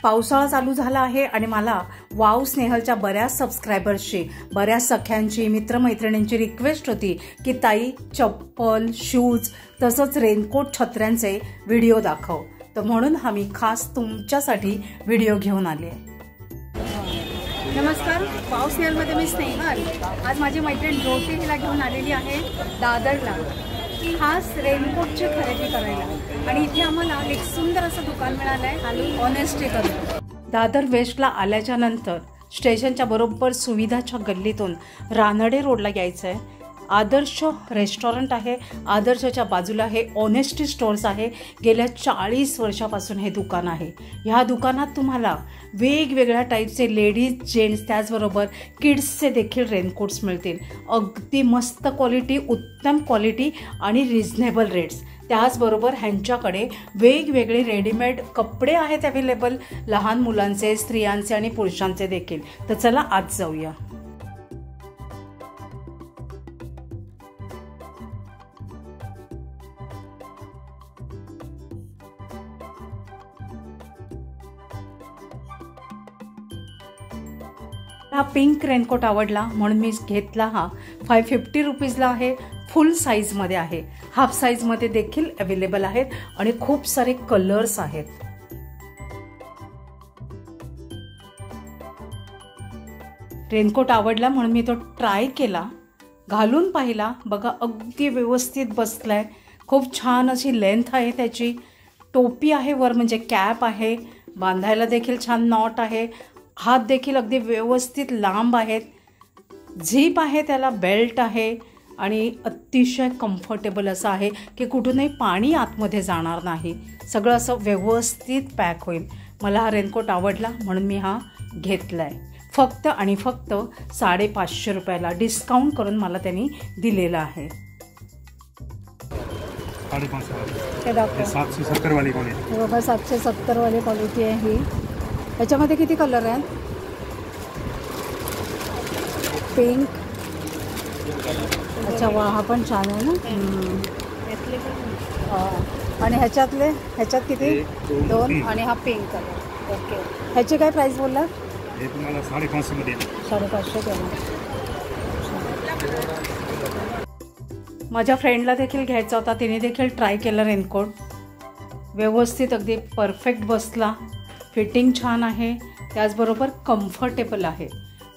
पावसाळा चालू झाला आहे आणि मला वाव स्नेहलच्या बऱ्याच सबस्क्रायबर्सची, बऱ्याच सख्यांची, मित्रमैत्रिणींची रिक्वेस्ट होती की ताई चप्पल, शूज तसंच रेनकोट, छत्र्यांचे व्हिडिओ दाखव. तर म्हणून आम्ही खास तुमच्यासाठी व्हिडिओ घेऊन आले आहे. नमस्कार, वाव स्नेहलमध्ये मी स्नेहल. आज माझी मैत्रीण ज्योती हिला घेऊन आलेली आहे दादरला खास रेनकोटची खरेदी करायला. आणि इथे आम्हाला एक सुंदर असं दुकान मिळालं आहे ऑनेस्टी करून. दादर वेस्टला आल्याच्या नंतर स्टेशनच्या बरोबर सुविधाच्या गल्लीतून रानडे रोडला यायचं आहे. आदर्श रेस्टॉरंट आहे. आदर्शच्या बाजूला हे ऑनेस्टी स्टोअर्स आहे. गेल्या 40 वर्षापासून हे दुकान आहे. ह्या दुकानात तुम्हाला वेगवेगळ्या टाईपचे लेडीज, जेंट्स, त्याचबरोबर किड्सचे देखील रेनकोट्स मिळतील. अगदी मस्त क्वालिटी, उत्तम क्वालिटी आणि रिझनेबल रेट्स. त्याचबरोबर ह्यांच्याकडे वेगवेगळे रेडीमेड कपडे आहेत अवेलेबल, लहान मुलांचे, स्त्रियांचे आणि पुरुषांचे देखील. तर चला आज जाऊया. हा पिंक रेनकोट आवडला म्हणून मी घेतला. हा 550 रुपीजला आहे. फुल साईजमध्ये आहे. हाफ साईजमध्ये देखील अवेलेबल आहेत आणि खूप सारे कलर्स आहेत. रेनकोट आवडला म्हणून मी तो ट्राय केला, घालून पाहिला. बघा अगदी व्यवस्थित बसलाय. खूप छान अशी लेंथ आहे त्याची. टोपी आहे वर, म्हणजे कॅप आहे. बांधायला देखील छान नॉट आहे. हात देखील अगदी व्यवस्थित लांब आहेत. झीप आहे, त्याला बेल्ट आहे आणि अतिशय कम्फर्टेबल असं आहे की कुठूनही पाणी आतमध्ये जाणार नाही. सगळं असं व्यवस्थित पॅक होईल. मला हा रेनकोट आवडला म्हणून मी हा घेतला आहे. फक्त आणि फक्त 550 रुपयाला डिस्काउंट करून मला त्यांनी दिलेला आहे. 770 वाली क्वालिटी. बघा 770 वाली क्वालिटी आहे ही. याच्यामध्ये किती कलर आहेत? पिंक. अच्छा, वा, हा पण छान आहे ना. आणि ह्याच्यात किती? 2. आणि हा पिंक कलर. ओके. ह्याची काय प्राइस बोलला? हे तुम्हाला 550 मध्ये. 550 केलं. माझ्या फ्रेंडला देखील घ्यायचा होता. तिने देखील ट्राय केला रेनकोट. व्यवस्थित अगदी परफेक्ट बसला. फिटिंग छान आहे. त्याचबरोबर कम्फर्टेबल आहे.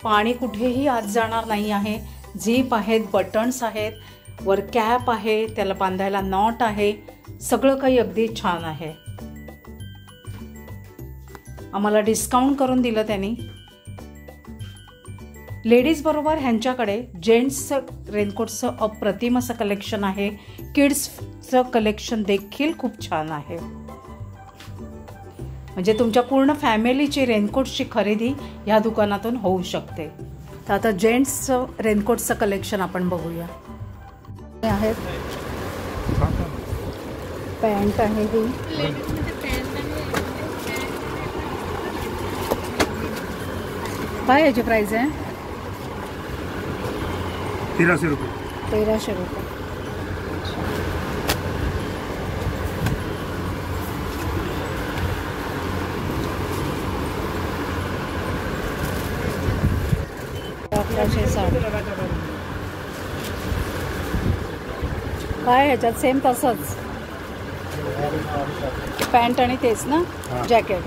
पाणी कुठेही आत जाणार नाही आहे. झीप आहेत, बटन्स आहेत, वर कॅप आहे, त्याला बांधायला नॉट आहे. सगळं काही अगदी छान आहे. आम्हाला डिस्काउंट करून दिलं त्यांनी. लेडीज बरोबर ह्यांच्याकडे जेंट्सचं रेनकोटचं अप्रतिम असं कलेक्शन आहे. किड्सचं कलेक्शन देखील खूप छान आहे. म्हणजे तुमच्या पूर्ण फॅमिलीची रेनकोटची खरेदी ह्या दुकानातून होऊ शकते. तर आता जेंट्सचं रेनकोटचं कलेक्शन आपण बघूया. आहेत पॅन्ट आहे ही. काय याची प्राइस आहे? 1300 रुपये. 1300 रुपये. काय ह्याच्यात सेम तसंच पॅन्ट आणि तेच ना जॅकेट.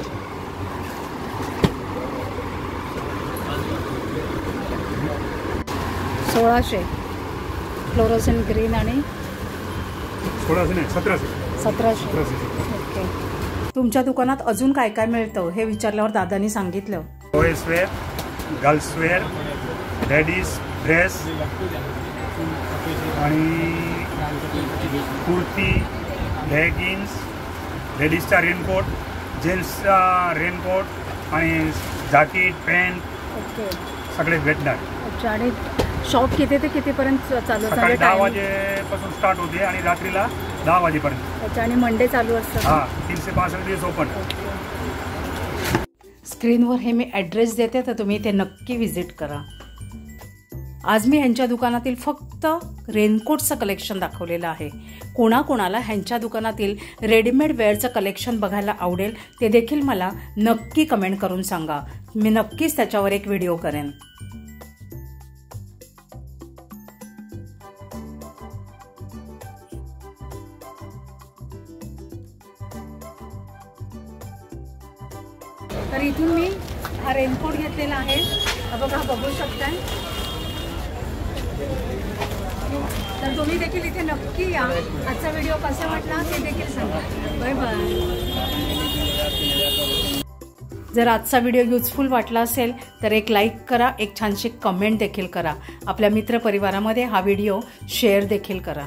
$1600 फ्लोरोसेंट ग्रीन आणि 1700. ओके. तुमच्या दुकानात अजून काय काय मिळतं हे विचारल्यावर दादानी सांगितलं. Boys wear, girls wear, ladies dress आणि कुर्ती, लेगिन्स, लेडीजचा रेनकोट, जेंट्सचा रेनकोट आणि जॅकेट, पॅन्ट. ओके. सगळे भेटणार. अच्छा. आणि शॉप किती ते कितीपर्यंत चालू? सकाळी 10 वाजेपासून स्टार्ट होते आणि रात्रीला 10 वाजेपर्यंत. अच्छा. आणि मंडे चालू असतं? हां, 365 दिवस ओपन. स्क्रीनवर हे मी ॲड्रेस देते, तर तुम्ही ते नक्की व्हिजिट करा. आज मी ह्यांच्या दुकानातील फक्त रेनकोटचं कलेक्शन दाखवलेलं आहे. कोणाकोणाला ह्यांच्या दुकानातील रेडीमेड वेअरचं कलेक्शन बघायला आवडेल ते देखील मला नक्की कमेंट करून सांगा. मी नक्कीच त्याच्यावर एक व्हिडिओ करेन. तर इथून मी हा रेनकोट घेतलेला आहे. बघा, बघू शकताय. तर तुम्ही देखील इथे नक्की या. आजचा व्हिडिओ कसा वाटला ते देखील सांगा. Bye bye. जर आजचा व्हिडिओ युजफुल वाटला असेल तर एक लाईक करा, एक छानशी कमेंट देखील करा. आपल्या मित्रपरिवारामध्ये हा व्हिडिओ शेअर देखील करा.